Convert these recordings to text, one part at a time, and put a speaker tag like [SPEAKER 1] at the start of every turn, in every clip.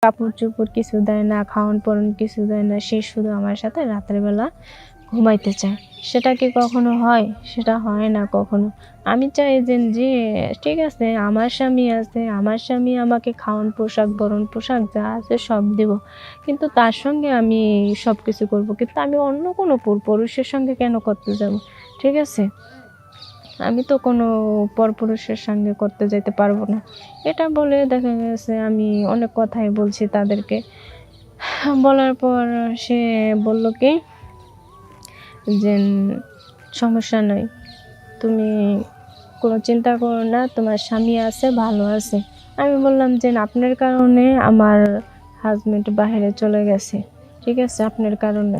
[SPEAKER 1] কাপড় চোপড় কিছু দেয় না, খাওয়ান পরান কিছু দেয় না, সে শুধু আমার সাথে রাতের বেলা ঘুমাইতে চায়। সেটা কি কখনো হয়? সেটা হয় না কখনো। আমি চাই যে ঠিক আছে, আমার স্বামী আছে, আমার স্বামী আমাকে খাওয়ান পোশাক বরণ পোশাক যা আছে সব দেব, কিন্তু তার সঙ্গে আমি সব কিছু করবো, কিন্তু আমি অন্য কোনো পুরুষের সঙ্গে কেন করতে যাব? ঠিক আছে, আমি তো কোনো পরপুরুষের সঙ্গে করতে যেতে পারবো না। এটা বলে দেখা গেছে আমি অনেক কথাই বলছি তাদেরকে। বলার পর সে বলল কি যে সমস্যা নাই, তুমি কোনো চিন্তা করো না, তোমার স্বামী আছে, ভালো আছে। আমি বললাম যে আপনার কারণে আমার হাজবেন্ড বাইরে চলে গেছে, ঠিক আছে, আপনার কারণে,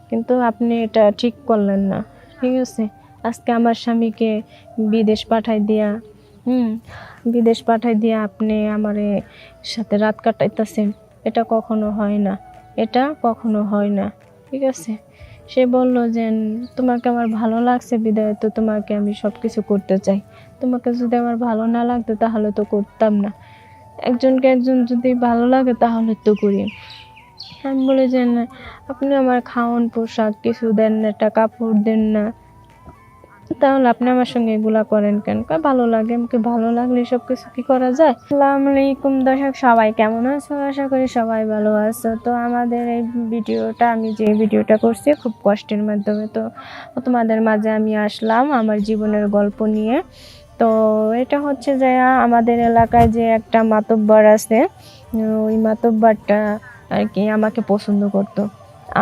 [SPEAKER 1] কিন্তু আপনি এটা ঠিক করলেন না। ঠিক আছে, আজকে আমার স্বামীকে বিদেশ পাঠাই দিয়া বিদেশ পাঠাই দিয়া আপনি আমার সাথে রাত কাটাইতেছেন। এটা কখনো হয় না, এটা কখনো হয় না। ঠিক আছে, সে বলল যে তোমাকে আমার ভালো লাগছে বিদায় তো তোমাকে আমি সব কিছু করতে চাই। তোমাকে যদি আমার ভালো না লাগতো তাহলে তো করতাম না। একজনকে একজন যদি ভালো লাগে তাহলে তো করি। আমি বলি যে না, আপনি আমার খাওয়ান পোশাক কিছু দেন না, একটা কাপড় দেন না, তাহলে আপনি আমার সঙ্গে এগুলা করেন কেন? ভালো লাগে, আমাকে ভালো লাগলে সব কিছু কি করা যায়। আসসালামু আলাইকুম দর্শক, সবাই কেমন আছো? আশা করি সবাই ভালো আছো। তো আমাদের এই ভিডিওটা, আমি যে ভিডিওটা করছি খুব কষ্টের মাধ্যমে, তো তোমাদের মাঝে আমি আসলাম আমার জীবনের গল্প নিয়ে। তো এটা হচ্ছে যে আমাদের এলাকায় যে একটা মাতব্বর আছে, ওই মাতব্বরটা আর কি আমাকে পছন্দ করতো।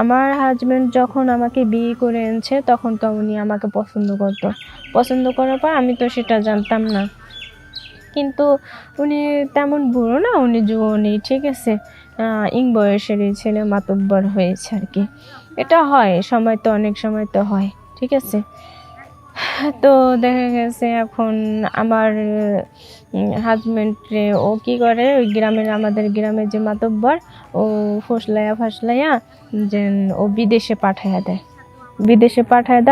[SPEAKER 1] আমার হাজবেন্ড যখন আমাকে বিয়ে করে এনেছে তখন তো উনি আমাকে পছন্দ করার পর আমি তো সেটা জানতাম না, কিন্তু উনি তেমন বুড়ো না, উনি যুবনী, ঠিক আছে, ইং বয়সেরই ছেলে মাতব্বর হয়েছে আর কি। এটা হয়, সময় তো অনেক সময় তো হয়, ঠিক আছে। তো দেখা গেছে এখন আমার হাজবেন্ডে ও কি করে, ওই গ্রামের, আমাদের গ্রামের যে মাতব্বর, ও ফসলাইয়া যে ও বিদেশে পাঠাইয়া দেয়।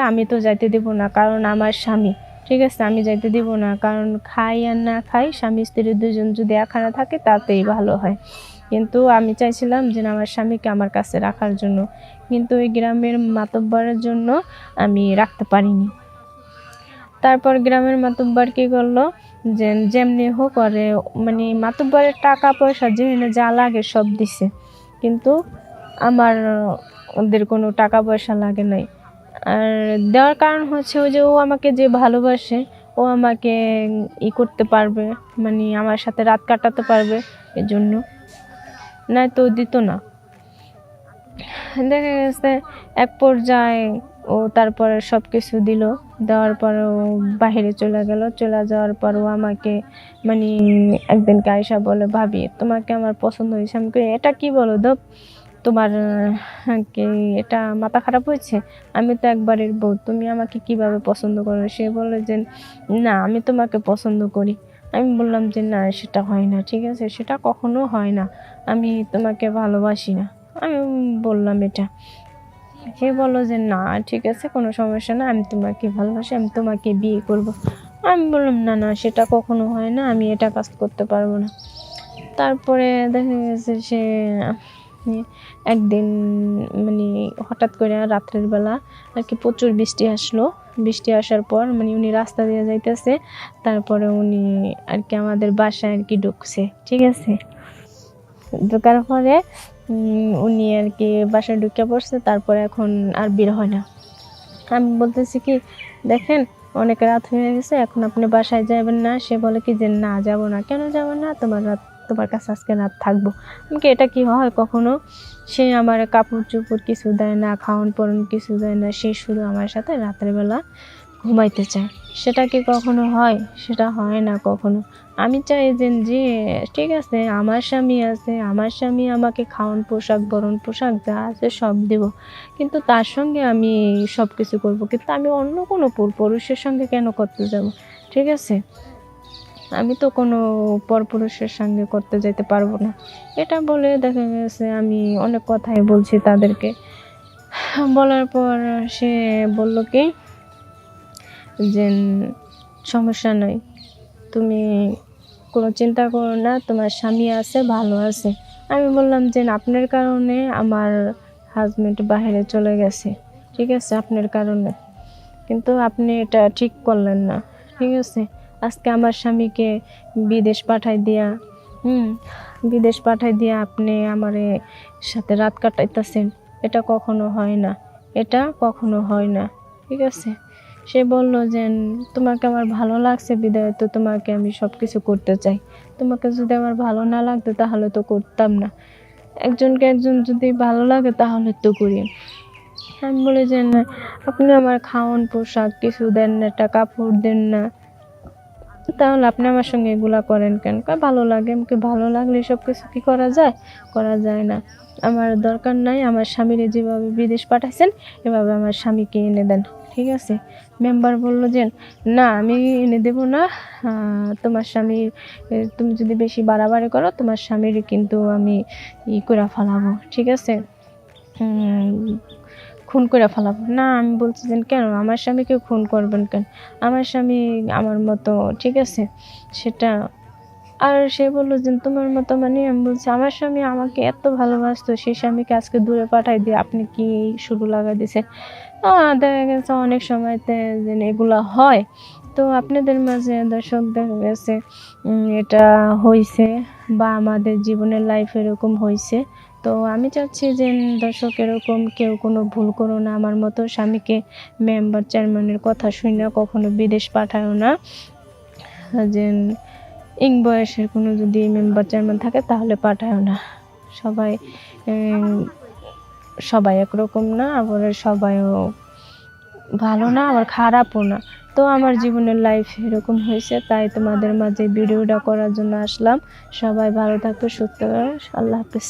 [SPEAKER 1] আমি তো যাইতে দিব না, কারণ আমার স্বামী, ঠিক আছে, আমি যাইতে দিব না, কারণ খাই আর না খাই, স্বামী স্ত্রী দুজন যদি একখানে থাকে তাতেই ভালো হয়। কিন্তু আমি চাইছিলাম যে আমার স্বামীকে আমার কাছে রাখার জন্য, কিন্তু ওই গ্রামের মাতব্বরের জন্য আমি রাখতে পারিনি। তারপর গ্রামের মাতব্বর কি করলো, যে যেমনি হোক করে, মানে মাতব্বরের টাকা পয়সা যেখানে যা লাগে সব দিছে, কিন্তু আমার ওদের কোনো টাকা পয়সা লাগে নাই। আর দেওয়ার কারণ হচ্ছে ওই যে ও আমাকে যে ভালোবাসে, ও আমাকে করতে পারবে, মানে আমার সাথে রাত কাটাতে পারবে, এজন্য, নাই তো দিত না। দেখা গেছে এক পর্যায়ে ও তারপরে সব কিছু দিল, দেওয়ার পর ও বাহিরে চলে যাওয়ার পর ও আমাকে মানে একদিন আয়সা বলে, ভাবি তোমাকে আমার পছন্দ হয়েছে। আমি এটা কি বলো দপ, তোমার কি এটা মাথা খারাপ হয়েছে? আমি তো একবারের বউ, তুমি আমাকে কিভাবে পছন্দ করো? সে বলে যে না, আমি তোমাকে পছন্দ করি। আমি বললাম যে না, সেটা হয় না, ঠিক আছে, সেটা কখনো হয় না, আমি তোমাকে ভালোবাসি না। আমি বললাম এটা। সে বললো যে না ঠিক আছে, কোনো সমস্যা না, আমি তোমাকে ভালোবাসি, আমি তোমাকে বিয়ে করব। আমি বললাম না না, সেটা কখনো হয় না, আমি এটা কাজ করতে পারবো না। তারপরে দেখা গেছে সে একদিন মানে হঠাৎ করে রাত্রের বেলা আর কি প্রচুর বৃষ্টি আসার পর মানে উনি রাস্তা দিয়ে যাইতেছে, তারপরে উনি আর কি আমাদের বাসায় আর কি ঢুকছে, ঠিক আছে। ঢোকার পরে উনি আর কি বাসায় ঢুকে পড়ছে, তারপরে এখন আর বের হয় না। আমি বলতেছি কি, দেখেন অনেক রাত হয়ে গেছে, এখন আপনি বাসায় যাবেন না? সে বলে কি যে না, যাব না। কেন যাব না? তোমার কাছে আজকে রাত থাকবো। আমাকে এটা কি হয় কখনো? সে আমার কাপড় চোপড় কিছু দেয় না, খাওয়ান পরান কিছু দেয় না, সে শুধু আমার সাথে রাতের বেলা ঘুমাইতে চায়। সেটা কি কখনো হয়? সেটা হয় না কখনো। আমি চাই যে ঠিক আছে, আমার স্বামী আছে, আমার স্বামী আমাকে খাওয়ান পোশাক বরণ পোশাক যা আছে সব দেব, কিন্তু তার সঙ্গে আমি সব কিছু করবো, কিন্তু আমি অন্য কোনো পুরুষের সঙ্গে কেন করতে যাব? ঠিক আছে, আমি তো কোনো পরপুরুষের সঙ্গে করতে যেতে পারবো না। এটা বলে দেখা গেছে আমি অনেক কথাই বলছি তাদেরকে। বলার পর সে বলল কি যে সমস্যা নাই, তুমি কোনো চিন্তা করো না, তোমার স্বামী আছে, ভালো আছে। আমি বললাম যে আপনার কারণে আমার হাজবেন্ড বাইরে চলে গেছে, ঠিক আছে, আপনার কারণে, কিন্তু আপনি এটা ঠিক করলেন না, ঠিক আছে। আজকে আমার স্বামীকে বিদেশ পাঠাই দিয়া, হুম, বিদেশ পাঠাই দিয়া আপনি আমার সাথে রাত কাটাইতেছেন, এটা কখনো হয় না, এটা কখনো হয় না, ঠিক আছে। সে বলল যে তোমাকে আমার ভালো লাগছে বিদায় তো তোমাকে আমি সব কিছু করতে চাই, তোমাকে যদি আমার ভালো না লাগতো তাহলে তো করতাম না, একজনকে একজন যদি ভালো লাগে তাহলে তো করি। আমি বলি যে না, আপনি আমার খাওয়ান পোশাক কিছু দেন না, একটা কাপড় দেন না, তাহলে আপনি আমার সঙ্গে এগুলা করেন কেন? কয় ভালো লাগে। আমাকে ভালো লাগলে সব কিছু কি করা যায়? করা যায় না। আমার দরকার নাই, আমার স্বামীরে যেভাবে বিদেশ পাঠাইছেন এভাবে আমার স্বামীকে এনে দেন, ঠিক আছে। মেম্বার বলল যে না আমি এনে দেব না, তোমার স্বামীর তুমি যদি বেশি বাড়াবাড়ি করো তোমার স্বামীর কিন্তু আমি করে ফেলাবো, ঠিক আছে, খুন করে ফেলাবো। না আমি বলছি যে কেন আমার স্বামীকে খুন করবেন কেন? আমার স্বামী আমার মতো, ঠিক আছে, সেটা। আর সে বলল যে তোমার মতো মানে? আমি বলছি আমার স্বামী আমাকে এত ভালোবাসতো, সেই স্বামীকে আজকে দূরে পাঠাই দিয়ে আপনি কি শুরু লাগাই দিয়েছেন? দেখা গেছে অনেক সময়তে যে এগুলা হয়, তো আপনাদের মাঝে দর্শক দেখা গেছে এটা হয়েছে বা আমাদের জীবনের লাইফ এরকম হয়েছে। তো আমি চাচ্ছি যে দর্শক এরকম কেউ কোনো ভুল করো না, আমার মতো স্বামীকে মেম্বার চেয়ারম্যানের কথা শুনে কখনো বিদেশ পাঠায়ও না। যে ইং বয়সের কোনো যদি মেম্বার চেয়ারম্যান থাকে তাহলে পাঠায়ও না। সবাই সবাই একরকম না, আবার সবাইও ভালো না আবার খারাপও না। তো আমার জীবনের লাইফ এরকম হয়েছে, তাই তোমাদের মাঝে ভিডিওটা করার জন্য আসলাম। সবাই ভালো থাকবে, সুস্থ থাকবে। আল্লাহ হাফেজ।